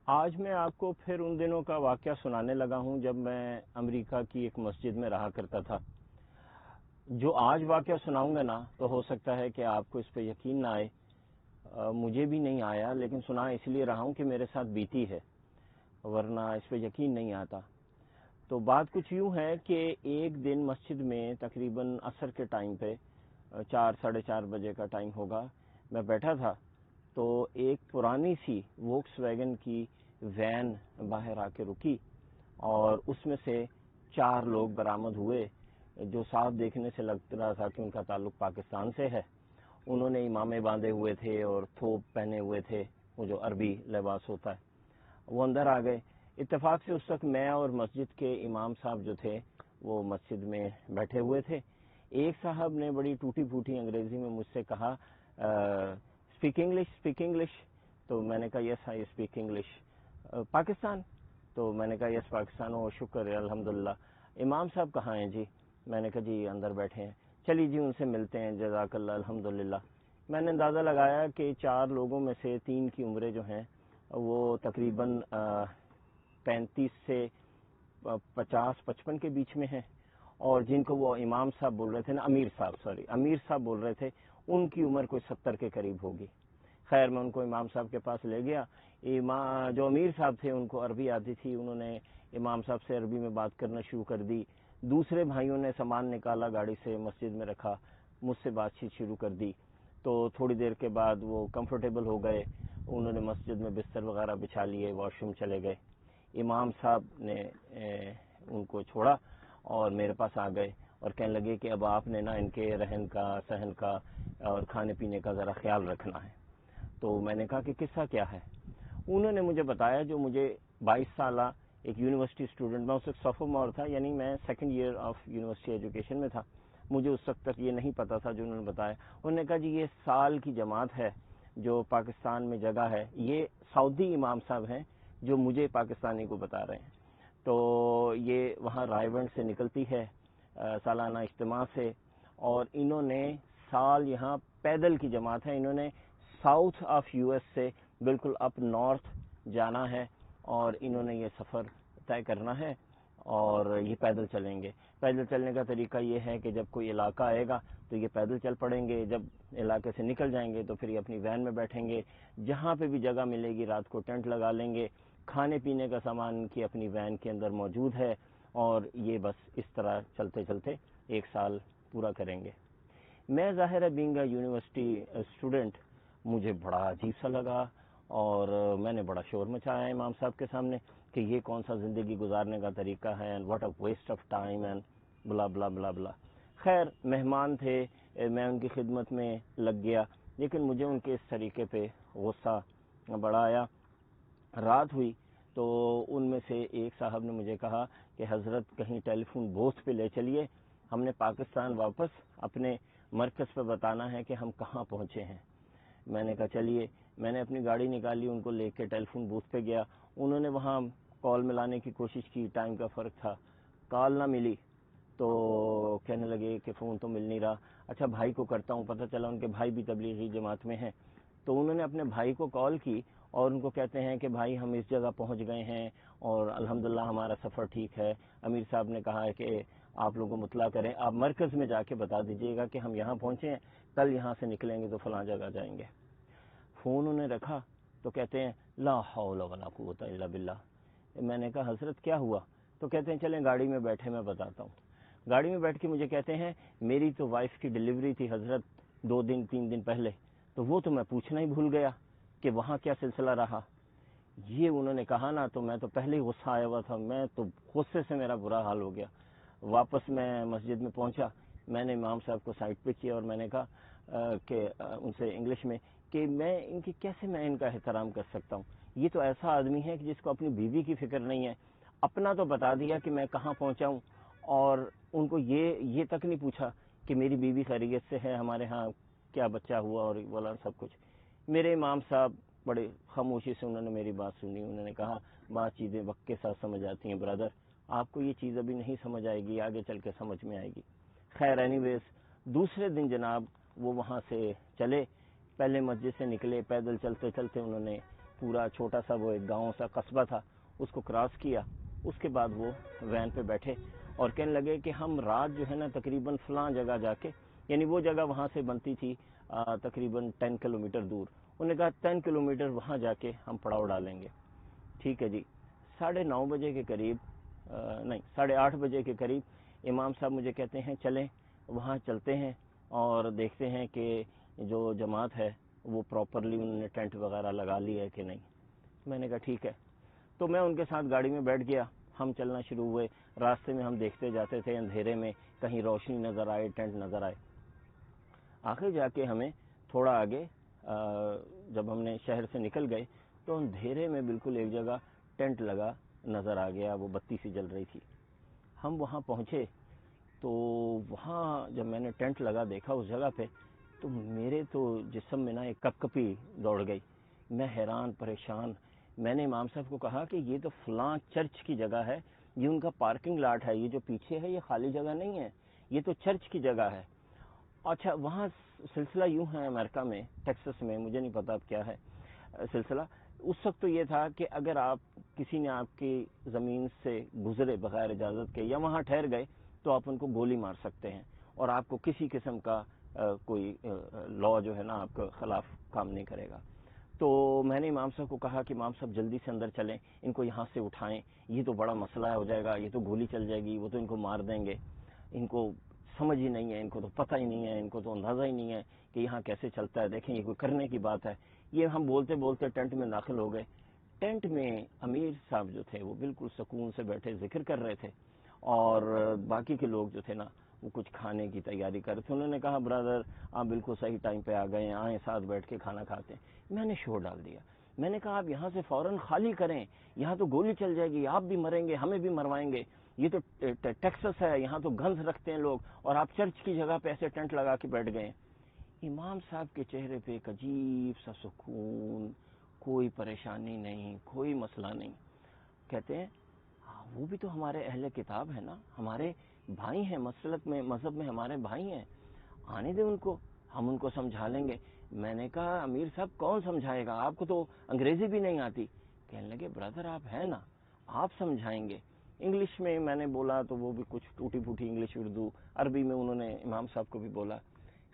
آج میں آپ کو پھر ان دنوں کا واقعہ سنانے لگا ہوں جب میں امریکہ کی ایک مسجد میں رہا کرتا تھا۔ جو آج واقعہ سناؤں گا نا تو ہو سکتا ہے کہ آپ کو اس پہ یقین نہ آئے، مجھے بھی نہیں آیا، لیکن سنا اس لیے رہا ہوں کہ میرے ساتھ بیتی ہے، ورنہ اس پہ یقین نہیں آتا۔ تو بات کچھ یوں ہے کہ ایک دن مسجد میں تقریباً عصر کے ٹائم پہ 4 ساڑھے 4 بجے کا ٹائم ہوگا، میں بیٹھا تھا تو ایک پرانی سی ووکس ویگن کی وین باہر آ کے رکی اور اس میں سے 4 لوگ برآمد ہوئے جو صاف دیکھنے سے لگ رہا تھا کہ ان کا تعلق پاکستان سے ہے۔ انہوں نے امامے باندھے ہوئے تھے اور تھوپ پہنے ہوئے تھے، وہ جو عربی لباس ہوتا ہے۔ وہ اندر آ گئے۔ اتفاق سے اس وقت میں اور مسجد کے امام صاحب جو تھے وہ مسجد میں بیٹھے ہوئے تھے۔ ایک صاحب نے بڑی ٹوٹی پھوٹی انگریزی میں مجھ سے کہا اسپیک انگلش، تو میں نے کہا یس آئی اسپیک انگلش۔ پاکستان؟ تو میں نے کہا یس پاکستان، ہو شکر ہے الحمدللہ۔ امام صاحب کہاں ہیں جی؟ میں نے کہا جی اندر بیٹھے ہیں۔ چلیے جی ان سے ملتے ہیں، جزاک اللہ الحمدللہ۔ میں نے اندازہ لگایا کہ 4 لوگوں میں سے 3 کی عمریں جو ہیں وہ تقریباً 35 سے 50-55 کے بیچ میں ہیں، اور جن کو وہ امام صاحب بول رہے تھے نا، امیر صاحب بول رہے تھے، ان کی عمر کوئی 70 کے قریب ہوگی۔ خیر میں ان کو امام صاحب کے پاس لے گیا۔ جو امیر صاحب تھے ان کو عربی آتی تھی، انہوں نے امام صاحب سے عربی میں بات کرنا شروع کر دی۔ دوسرے بھائیوں نے سامان نکالا، گاڑی سے مسجد میں رکھا، مجھ سے بات چیت شروع کر دی۔ تو تھوڑی دیر کے بعد وہ کمفرٹیبل ہو گئے، انہوں نے مسجد میں بستر وغیرہ بچھا لیے، واش روم چلے گئے۔ امام صاحب نے ان کو چھوڑا اور میرے پاس آ گئے اور کہنے لگے کہ اب آپ نے نا ان کے رہن کا، سہن کا اور کھانے پینے کا ذرا خیال رکھنا ہے۔ تو میں نے کہا کہ قصہ کیا ہے؟ انہوں نے مجھے بتایا، جو مجھے 22 سالہ ایک یونیورسٹی اسٹوڈنٹ، میں اس وقت سوفومور تھا، یعنی میں 2nd year of university education میں تھا، مجھے اس وقت تک یہ نہیں پتا تھا جو انہوں نے بتایا۔ انہوں نے کہا جی یہ سال کی جماعت ہے جو پاکستان میں جگہ ہے، یہ سعودی امام صاحب ہیں جو مجھے پاکستانی کو بتا رہے ہیں۔ تو یہ وہاں رائے ونڈ سے نکلتی ہے سالانہ اجتماع سے، اور انہوں نے سال یہاں پیدل کی جماعت ہے، انہوں نے ساؤتھ آف یو ایس سے بالکل اپ نارتھ جانا ہے، اور انہوں نے یہ سفر طے کرنا ہے اور یہ پیدل چلیں گے۔ پیدل چلنے کا طریقہ یہ ہے کہ جب کوئی علاقہ آئے گا تو یہ پیدل چل پڑیں گے، جب علاقے سے نکل جائیں گے تو پھر یہ اپنی وین میں بیٹھیں گے، جہاں پہ بھی جگہ ملے گی رات کو ٹینٹ لگا لیں گے، کھانے پینے کا سامان ان کی اپنی وین کے اندر موجود ہے، اور یہ بس اس طرح چلتے چلتے 1 سال پورا کریں گے۔ میں ظاہر ہے بینگ اے یونیورسٹی اسٹوڈنٹ، مجھے بڑا عجیب سا لگا، اور میں نے بڑا شور مچایا امام صاحب کے سامنے کہ یہ کون سا زندگی گزارنے کا طریقہ ہے، and what a waste of time and blah blah blah بلا۔ خیر مہمان تھے، میں ان کی خدمت میں لگ گیا، لیکن مجھے ان کے اس طریقے پہ غصہ بڑا آیا۔ رات ہوئی تو ان میں سے ایک صاحب نے مجھے کہا کہ حضرت کہیں ٹیلی فون بوتھ پہ لے چلیے، ہم نے پاکستان واپس اپنے مرکز پہ بتانا ہے کہ ہم کہاں پہنچے ہیں۔ میں نے کہا چلیے، میں نے اپنی گاڑی نکالی، ان کو لے کے ٹیلی فون بوتھ پہ گیا، انہوں نے وہاں کال ملانے کی کوشش کی، ٹائم کا فرق تھا، کال نہ ملی، تو کہنے لگے کہ فون تو مل نہیں رہا۔ اچھا بھائی کو کرتا ہوں، پتہ چلا ان کے بھائی بھی تبلیغی جماعت میں ہیں، تو انہوں نے اپنے بھائی کو کال کی اور ان کو کہتے ہیں کہ بھائی ہم اس جگہ پہنچ گئے ہیں اور الحمدللہ ہمارا سفر ٹھیک ہے، امیر صاحب نے کہا ہے کہ آپ لوگوں مطلع کریں، آپ مرکز میں جا کے بتا دیجئے گا کہ ہم یہاں پہنچے ہیں، کل یہاں سے نکلیں گے تو فلاں جگہ جائیں گے۔ فون انہیں رکھا تو کہتے ہیں لا حول ولا قوت الا باللہ۔ میں نے کہا حضرت کیا ہوا؟ تو کہتے ہیں چلیں گاڑی میں بیٹھے میں بتاتا ہوں۔ گاڑی میں بیٹھ کے مجھے کہتے ہیں میری تو وائف کی ڈیلیوری تھی حضرت 2 دن 3 دن پہلے، تو وہ تو میں پوچھنا ہی بھول گیا کہ وہاں کیا سلسلہ رہا۔ یہ انہوں نے کہا نا تو میں تو پہلے ہی غصہ آیا ہوا تھا، میں تو غصے سے میرا برا حال ہو گیا۔ واپس میں مسجد میں پہنچا، میں نے امام صاحب کو سائڈ پہ کیا اور میں نے کہا کہ ان سے انگلش میں کہ میں ان کی کیسے میں ان کا احترام کر سکتا ہوں، یہ تو ایسا آدمی ہے کہ جس کو اپنی بیوی کی فکر نہیں ہے، اپنا تو بتا دیا کہ میں کہاں پہنچا ہوں، اور ان کو یہ تک نہیں پوچھا کہ میری بیوی خیریت سے ہے، ہمارے ہاں کیا بچہ ہوا اور والا سب کچھ۔ میرے امام صاحب بڑے خاموشی سے انہوں نے میری بات سنی، انہوں نے کہا بات چیزیں وقت کے ساتھ سمجھ آتی ہیں برادر، آپ کو یہ چیز ابھی نہیں سمجھ آئے گی، آگے چل کے سمجھ میں آئے گی۔ خیر اینی ویز دوسرے دن جناب وہ وہاں سے چلے، پہلے مسجد سے نکلے، پیدل چلتے چلتے انہوں نے پورا چھوٹا سا وہ ایک گاؤں سا قصبہ تھا، اس کو کراس کیا. اس کے بعد وہ وین پہ بیٹھے اور کہنے لگے کہ ہم رات جو ہے نا تقریباً فلاں جگہ جا کے، یعنی وہ جگہ وہاں سے بنتی تھی تقریباً 10 کلومیٹر دور. انہوں نے کہا 10 کلومیٹر وہاں جا کے ہم پڑاؤ ڈالیں گے. ٹھیک ہے جی. 9:30 بجے کے قریب، نہیں 8:30 بجے کے قریب امام صاحب مجھے کہتے ہیں چلیں وہاں چلتے ہیں اور دیکھتے ہیں کہ جو جماعت ہے وہ پراپرلی انہوں نے ٹینٹ وغیرہ لگا لی ہے کہ نہیں. میں نے کہا ٹھیک ہے. تو میں ان کے ساتھ گاڑی میں بیٹھ گیا. ہم چلنا شروع ہوئے. راستے میں ہم دیکھتے جاتے تھے اندھیرے میں، کہیں روشنی نظر آئے، ٹینٹ نظر آئے. آخر جا کے ہمیں تھوڑا آگے جب ہم نے شہر سے نکل گئے تو اندھیرے میں بالکل ایک جگہ ٹینٹ لگا نظر آ گیا، وہ بتی سی جل رہی تھی. ہم وہاں پہنچے تو وہاں جب میں نے ٹینٹ لگا دیکھا اس جگہ پہ تو میرے تو جسم میں نا ایک کپ کپی دوڑ گئی. میں حیران پریشان. میں نے امام صاحب کو کہا کہ یہ تو فلاں چرچ کی جگہ ہے، یہ ان کا پارکنگ لاٹ ہے، یہ جو پیچھے ہے یہ خالی جگہ نہیں ہے، یہ تو چرچ کی جگہ ہے. اچھا وہاں سلسلہ یوں ہے امریکہ میں، ٹیکسس میں، مجھے نہیں پتا اب کیا ہے سلسلہ. اس وقت تو یہ تھا کہ اگر آپ کسی نے آپ کی زمین سے گزرے بغیر اجازت کے یا وہاں ٹھہر گئے تو آپ ان کو گولی مار سکتے ہیں اور آپ کو کسی قسم کا کوئی لا جو ہے نا آپ کے خلاف کام نہیں کرے گا. تو میں نے امام صاحب کو کہا کہ امام صاحب جلدی سے اندر چلیں، ان کو یہاں سے اٹھائیں، یہ تو بڑا مسئلہ ہو جائے گا، یہ تو گولی چل جائے گی، وہ تو ان کو مار دیں گے. ان کو سمجھ ہی نہیں ہے، ان کو تو پتہ ہی نہیں ہے، ان کو تو اندازہ ہی نہیں ہے کہ یہاں کیسے چلتا ہے. دیکھیں یہ کوئی کرنے کی بات ہے. یہ ہم بولتے بولتے ٹینٹ میں داخل ہو گئے. ٹینٹ میں امیر صاحب جو تھے وہ بالکل سکون سے بیٹھے ذکر کر رہے تھے اور باقی کے لوگ جو تھے نا وہ کچھ کھانے کی تیاری کر رہے تھے. انہوں نے کہا برادر آپ بالکل صحیح ٹائم پہ آ گئے ہیں، آئیں ساتھ بیٹھ کے کھانا کھاتے ہیں. میں نے شور ڈال دیا. میں نے کہا آپ یہاں سے فوراً خالی کریں، یہاں تو گولی چل جائے گی، آپ بھی مریں گے، ہمیں بھی مروائیں گے. یہ تو ٹیکسس ہے، یہاں تو گنز رکھتے ہیں لوگ اور آپ چرچ کی جگہ پہ ایسے ٹینٹ لگا کے بیٹھ گئے. امام صاحب کے چہرے پہ ایک عجیب سا سکون، کوئی پریشانی نہیں، کوئی مسئلہ نہیں. کہتے ہیں وہ بھی تو ہمارے اہل کتاب ہے نا، ہمارے بھائی ہیں، مسلک میں مذہب میں ہمارے بھائی ہیں، آنے دیں ان کو، ہم ان کو سمجھا لیں گے. میں نے کہا امیر صاحب کون سمجھائے گا، آپ کو تو انگریزی بھی نہیں آتی. کہنے لگے برادر آپ ہیں نا، آپ سمجھائیں گے. انگلش میں میں نے بولا تو وہ بھی کچھ ٹوٹی پھوٹی انگلش، اردو عربی میں انہوں نے امام صاحب کو بھی بولا.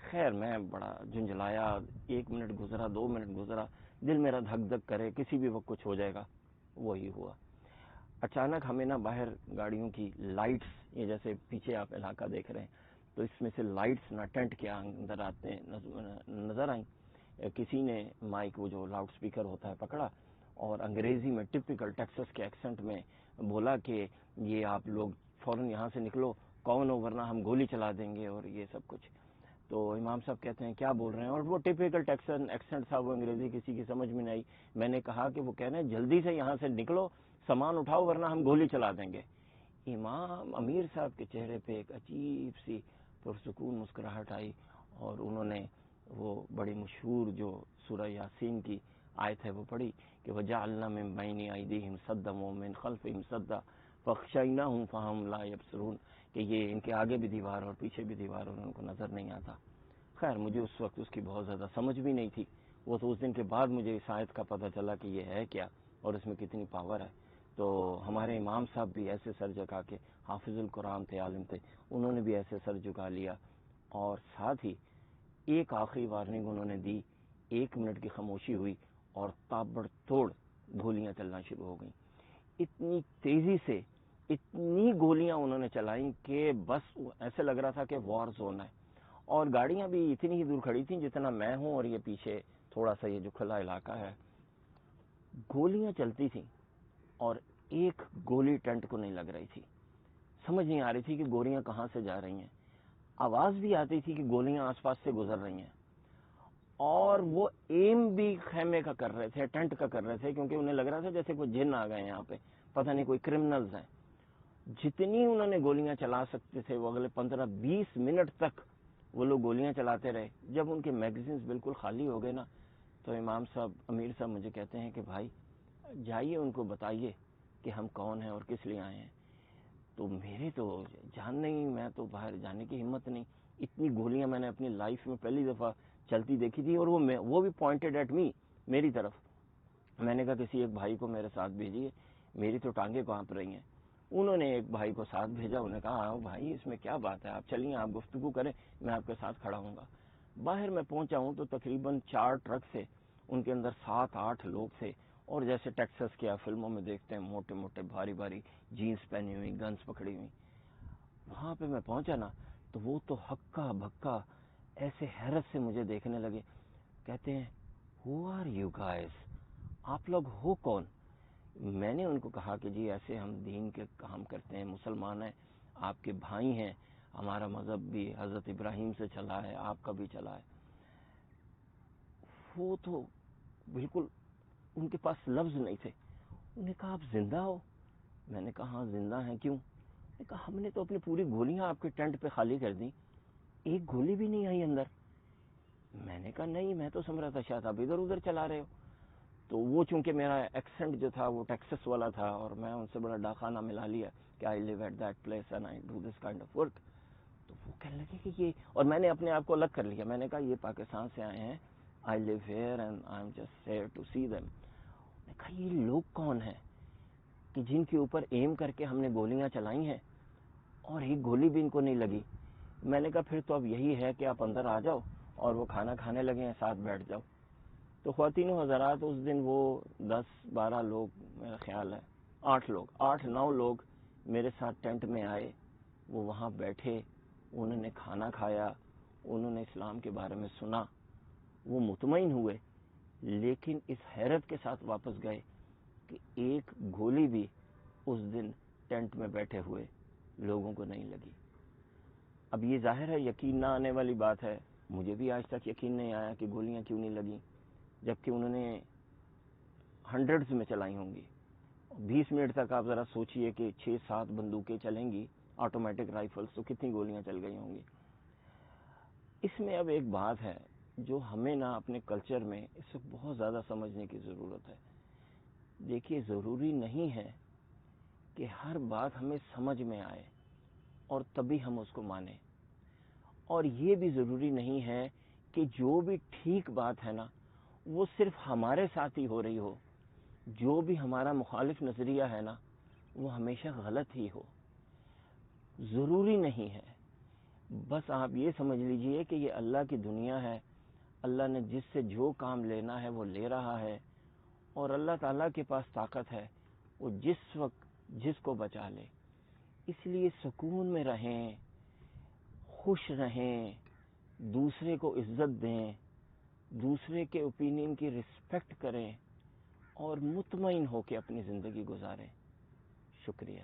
خیر میں بڑا جھنجھلایا. 1 منٹ گزرا، 2 منٹ گزرا، دل میرا دھک دھک کرے کسی بھی وقت کچھ ہو جائے گا. وہی ہوا. اچانک ہمیں نا باہر گاڑیوں کی لائٹس، یہ جیسے پیچھے آپ علاقہ دیکھ رہے ہیں تو اس میں سے لائٹس نا ٹینٹ کے اندر آتے نظر آئیں. کسی نے مائک، وہ جو لاؤڈ سپیکر ہوتا ہے، پکڑا اور انگریزی میں ٹپیکل ٹیکسس کے ایکسنٹ میں بولا کہ یہ آپ لوگ فوراً یہاں سے نکلو، کون ہو ورنہ ہم گولی چلا دیں گے اور یہ سب کچھ. تو امام صاحب کہتے ہیں کیا بول رہے ہیں، اور وہ ٹپیکل ٹیکسن ایکسنٹ تھا، وہ انگریزی کسی کی سمجھ میں نہیں آئی. میں نے کہا کہ وہ کہہ رہے ہیں جلدی سے یہاں سے نکلو، سامان اٹھاؤ ورنہ ہم گولی چلا دیں گے. امام امیر صاحب کے چہرے پہ ایک عجیب سی پرسکون مسکراہٹ آئی اور انہوں نے وہ بڑی مشہور جو سورہ یاسین کی آیت ہے وہ پڑھی کہ وَجَعَلْنَا مِن بَيْنِ أَيْدِيهِمْ سَدًّا وَمِن خَلْفِهِمْ سَدًّا فَأَغْشَيْنَاهُمْ فَهُمْ لَا يَبْصِرُونَ، کہ یہ ان کے آگے بھی دیوار اور پیچھے بھی دیوار اور ان کو نظر نہیں آتا. خیر مجھے اس وقت اس کی بہت زیادہ سمجھ بھی نہیں تھی. وہ تو اس دن کے بعد مجھے اس آیت کا پتہ چلا کہ یہ ہے کیا اور اس میں کتنی پاور ہے. تو ہمارے امام صاحب بھی ایسے سر جھکا کے، حافظ القرآن تھے، عالم تھے، انہوں نے بھی ایسے سر جھکا لیا اور ساتھ ہی ایک آخری وارننگ انہوں نے دی. 1 منٹ کی خاموشی ہوئی اور تابڑ توڑ گولیاں چلنا شروع ہو گئیں. اتنی تیزی سے اتنی گولیاں انہوں نے چلائیں کہ بس ایسے لگ رہا تھا کہ وار زون ہے. اور گاڑیاں بھی اتنی ہی دور کھڑی تھیں جتنا میں ہوں اور یہ پیچھے تھوڑا سا یہ جو کھلا علاقہ ہے. گولیاں چلتی تھیں اور ایک گولی ٹینٹ کو نہیں لگ رہی تھی. سمجھ نہیں آ رہی تھی کہ گولیاں کہاں سے جا رہی ہیں. آواز بھی آتی تھی کہ گولیاں آس پاس سے گزر رہی ہیں اور وہ ایم بھی خیمے کا کر رہے تھے، ٹینٹ کا کر رہے تھے، کیونکہ انہیں لگ رہا تھا جیسے کوئی جن آ گئے یہاں پہ، پتہ نہیں کوئی کرمنلز ہیں. جتنی انہوں نے گولیاں چلا سکتے تھے وہ اگلے 15-20 منٹ تک وہ لوگ گولیاں چلاتے رہے. جب ان کے میگزینز بالکل خالی ہو گئے نا تو امام صاحب، امیر صاحب مجھے کہتے ہیں کہ بھائی جائیے ان کو بتائیے کہ ہم کون ہیں اور کس لیے آئے ہیں. تو میری تو جان نہیں، میں تو باہر جانے کی ہمت نہیں. اتنی گولیاں میں نے اپنی لائف میں پہلی دفعہ چلتی دیکھی تھی اور وہ بھی پوائنٹڈ ایٹ می، میری طرف. میں نے کہا کسی ایک بھائی کو میرے ساتھ بھیجیے، میری تو ٹانگیں کانپ رہی ہیں۔ انہوں نے ایک بھائی کو ساتھ بھیجا، انہوں نے کہا آؤ بھائی اس میں کیا بات ہے، آپ چلیے آپ گفتگو کریں، میں آپ کے ساتھ کھڑا ہوں گا۔ باہر میں پہنچا ہوں تو تقریباً 4 ٹرک سے، ان کے اندر 7-8 لوگ تھے، اور جیسے ٹیکسس کے فلموں میں دیکھتے ہیں موٹے موٹے بھاری بھاری جینس پہنی ہوئی، گنز پکڑی ہوئی۔ وہاں پہ میں پہنچا نا تو وہ تو ہکا بھکا ایسے حیرت سے مجھے دیکھنے لگے، کہتے ہیں ہو آر یو گائز، آپ لوگ ہو کون؟ میں نے ان کو کہا کہ جی ایسے ہم دین کے کام کرتے ہیں، مسلمان ہیں، آپ کے بھائی ہیں، ہمارا مذہب بھی حضرت ابراہیم سے چلا ہے، آپ کا بھی چلا ہے۔ وہ تو بالکل ان کے پاس لفظ نہیں تھے۔ انہوں نے کہا آپ زندہ ہو؟ میں نے کہا ہاں زندہ ہیں، کیوں؟ نے کہا ہم نے تو اپنی پوری گولیاں آپ کے ٹینٹ پہ خالی کر دی، ایک گولی بھی نہیں آئی اندر۔ میں نے کہا نہیں، میں تو سمجھ رہا تھا شاید آپ ادھر ادھر چلا رہے ہو۔ تو وہ چونکہ میرا ایکسنٹ جو تھا وہ ٹیکسس والا تھا، اور میں ان سے بڑا ڈاکانہ ملا لیا کہ I live at that place and I do this kind of work. تو وہ کہنے لگے کہ یہ، اور میں نے اپنے آپ کو الگ کر لیا، میں نے کہا یہ پاکستان سے آئے ہیں، I live here and I am just here to see them. میں نے کہا یہ لوگ کون ہیں کہ جن کے اوپر ایم کر کے ہم نے گولیاں چلائی ہیں اور ایک گولی بھی ان کو نہیں لگی؟ میں نے کہا پھر تو اب یہی ہے کہ آپ اندر آ جاؤ اور وہ کھانا کھانے لگے ہیں، ساتھ بیٹھ جاؤ۔ تو خواتین و حضرات اس دن وہ 10-12 لوگ، میرا خیال ہے 8-9 لوگ میرے ساتھ ٹینٹ میں آئے، وہ وہاں بیٹھے، انہوں نے کھانا کھایا، انہوں نے اسلام کے بارے میں سنا، وہ مطمئن ہوئے، لیکن اس حیرت کے ساتھ واپس گئے کہ ایک گولی بھی اس دن ٹینٹ میں بیٹھے ہوئے لوگوں کو نہیں لگی۔ اب یہ ظاہر ہے یقین نہ آنے والی بات ہے، مجھے بھی آج تک یقین نہیں آیا کہ گولیاں کیوں نہیں لگیں، جبکہ انہوں نے ہنڈریڈز میں چلائی ہوں گی۔ 20 منٹ تک آپ ذرا سوچئے کہ 6-7 بندوقیں چلیں گی آٹومیٹک رائفلز، تو کتنی گولیاں چل گئی ہوں گی۔ اس میں اب ایک بات ہے جو ہمیں نا اپنے کلچر میں اس وقت بہت زیادہ سمجھنے کی ضرورت ہے۔ دیکھیے ضروری نہیں ہے کہ ہر بات ہمیں سمجھ میں آئے اور تبھی ہم اس کو مانیں، اور یہ بھی ضروری نہیں ہے کہ جو بھی ٹھیک بات ہے نا وہ صرف ہمارے ساتھ ہی ہو رہی ہو، جو بھی ہمارا مخالف نظریہ ہے نا وہ ہمیشہ غلط ہی ہو، ضروری نہیں ہے۔ بس آپ یہ سمجھ لیجئے کہ یہ اللہ کی دنیا ہے، اللہ نے جس سے جو کام لینا ہے وہ لے رہا ہے، اور اللہ تعالیٰ کے پاس طاقت ہے، وہ جس وقت جس کو بچا لے۔ اس لیے سکون میں رہیں، خوش رہیں، دوسرے کو عزت دیں، دوسرے کے اوپینین کی رسپیکٹ کریں، اور مطمئن ہو کے اپنی زندگی گزاریں۔ شکریہ۔